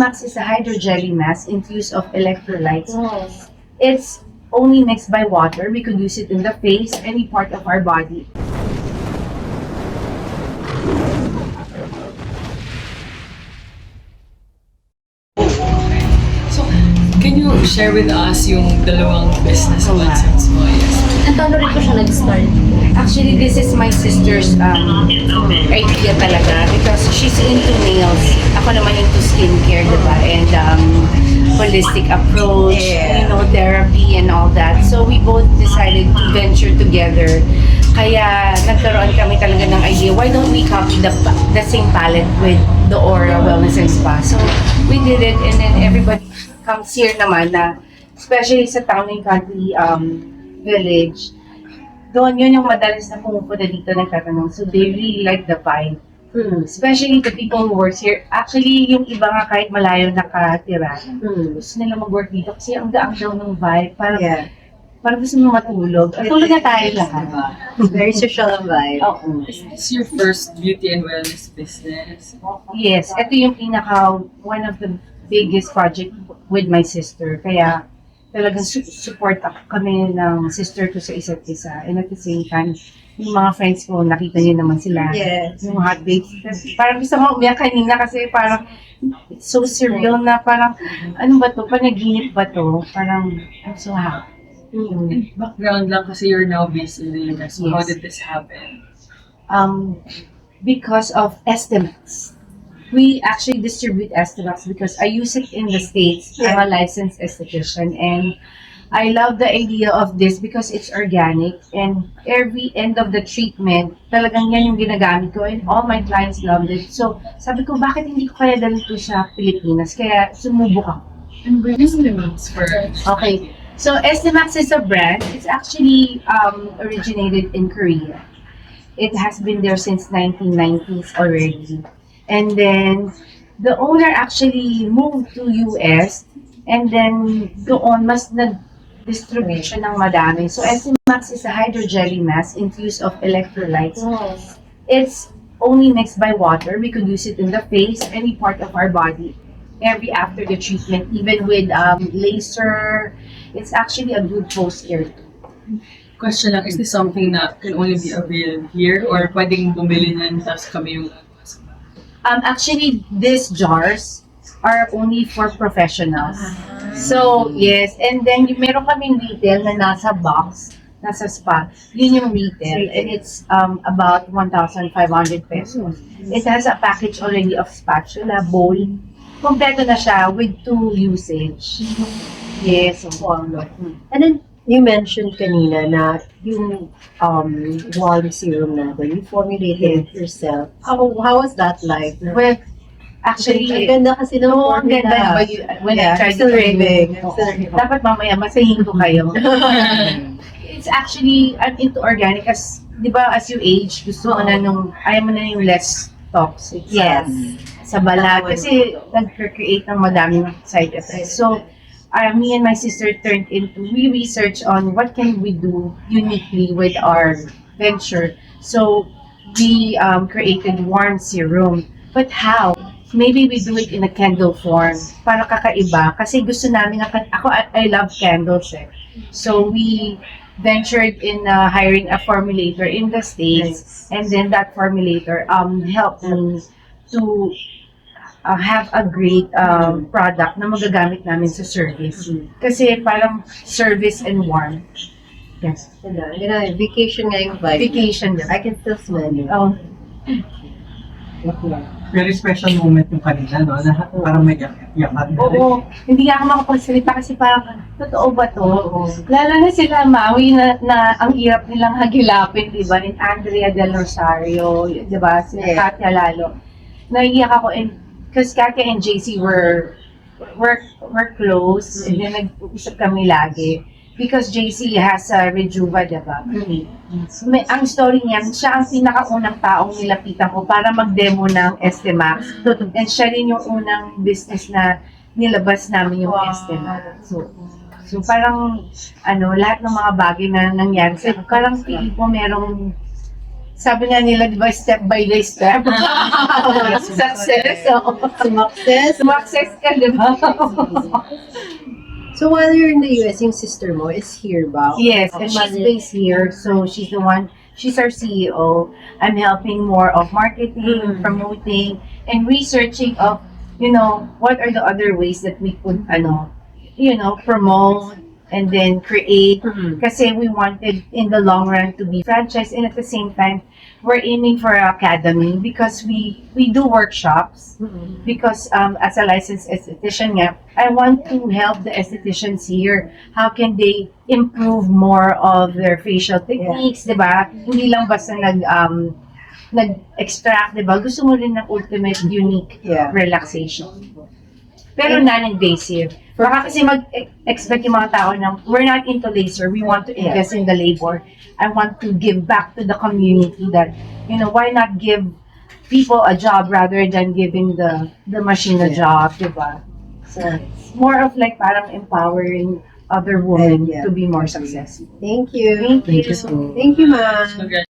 Max is a hydrogel mask infused of electrolytes. Yes. It's only mixed by water. We could use it in the face, any part of our body. So, can you share with us yung dalawang business concepts mo? Yes. At paano rin ko siya nag-start? Actually, this is my sister's idea talaga because she's into nails. Ako naman into skincare, diba? And holistic approach, therapy and all that. So we both decided to venture together. Kaya nagkaroon kami talaga ng idea, why don't we copy the same palette with the Aura Wellness and Spa? So we did it, and then everybody comes here naman na, especially sa Town and Country Village, doon yun yung madalas na pumupunta dito nagtatanong. So they really like the vibe. Especially the people who works here. Actually, yung iba nga kahit malayo nakatira, gusto nila mag-work dito kasi ang gaang daw ng vibe. Parang gusto mo matulog. At tulog na tayo lahat. Very social vibe. Oo. Is this your first beauty and wellness business? Yes, ito yung one of the biggest project with my sister. Kaya talagang support kami ng sister ko sa isa't isa. And at the same time, yung mga friends ko, nakita niyo naman sila. Yes. Yung hot dates. Parang gusto mo umiyak kanina kasi parang it's so surreal na parang ano ba to? Panaginip ba to? Parang I'm so happy. Background lang kasi you're now based in the US. So how Yes. did this happen? Because of Estemax. We actually distribute Estemax because I use it in the States. I'm a licensed esthetician and I love the idea of this because it's organic and every end of the treatment, talagang yan yung ginagamit ko and all my clients loved it. So, sabi ko, bakit hindi ko kaya dalito sa Pilipinas? Kaya sumubok ako. And where is the names for? Okay. So, Estemax is a brand. It's actually originated in Korea. It has been there since 1990s already. And then, the owner actually moved to US and then doon mas nag-distribution ng madami. So, Estemax is a hydrogel mask infused of electrolytes. Yes. It's only mixed by water. We could use it in the face, any part of our body, every after the treatment, even with laser. It's actually a good post-care. Question lang, is this something that can only be available here or pwedeng bumili na tapos kami yung Actually, these jars are only for professionals. So, yes. And then, meron kaming retail na nasa box, nasa spa. Yun yung retail. And it's about 1,500 pesos. It has a package already of spatula, bowl. Kompleto na siya with 2 usage. Yes. And then, you mentioned kanina na yung warm serum natin, you formulated it yourself. How was that like? Well, actually, Ang ganda kasi ng no, ang formula. ganda. When I tried still to raving. Oo. Dapat mamaya, masahin ko kayo. It's actually, I'm into organic as, di ba, as you age, gusto mo na ayaw mo na yung less toxic sa balat. Kasi nag-create ng madaming side effects. So, me and my sister we research on what can we do uniquely with our venture. So, we created warm serum. But how? Maybe we do it in a candle form para kakaiba. Kasi gusto namin, I love candles eh. So, we ventured in hiring a formulator in the States. And then that formulator helped me to have a great product na magagamit namin sa service. Kasi parang service and warm. Yes. Vacation nga yung vibe. Vacation. I can still smell it. Oh. Very special moment yung kanina, no? Na parang may yakan. Oo. Hindi nga ako makapagsalita kasi parang, totoo ba to? Lalo na sila, Maui, na ang hirap nilang hagilapin, di ba? Ni Andrea Del Rosario, di ba? Si Katya lalo. Naiiyak ako, because Katya and JC were close, and then nag-usap kami lagi. Because JC has a Rejuva, diba? Ang story niya, siya ang pinakaunang taong nilapitan ko para mag-demo ng Estemax. And siya rin yung unang business na nilabas namin yung Estemax. So parang, lahat ng mga bagay na nangyari. So, parang feeling ko merong sabi nga nila, di ba, step by step. Success. So, success ka, di ba? So while you're in the US, yung sister mo is here ba? Yes, and she's based here. So she's the one, she's our CEO. I'm helping more of marketing, promoting, and researching of, what are the other ways that we could, promote and then create. Kasi we wanted in the long run to be franchise, and at the same time, we're aiming for an academy because we do workshops. Because as a licensed esthetician nga, I want to help the estheticians here. How can they improve more of their facial techniques, di ba? Hindi lang basta nag-extract, di ba? Gusto mo rin ng ultimate, unique relaxation. Pero non-invasive. Baka kasi mag-expect yung mga tao na we're not into laser, we want to invest in the labor. I want to give back to the community that, why not give people a job rather than giving the machine a job, diba? So, it's more of like parang empowering other women to be more successful. Thank you. Thank you. Thank you, ma'am. Congrats.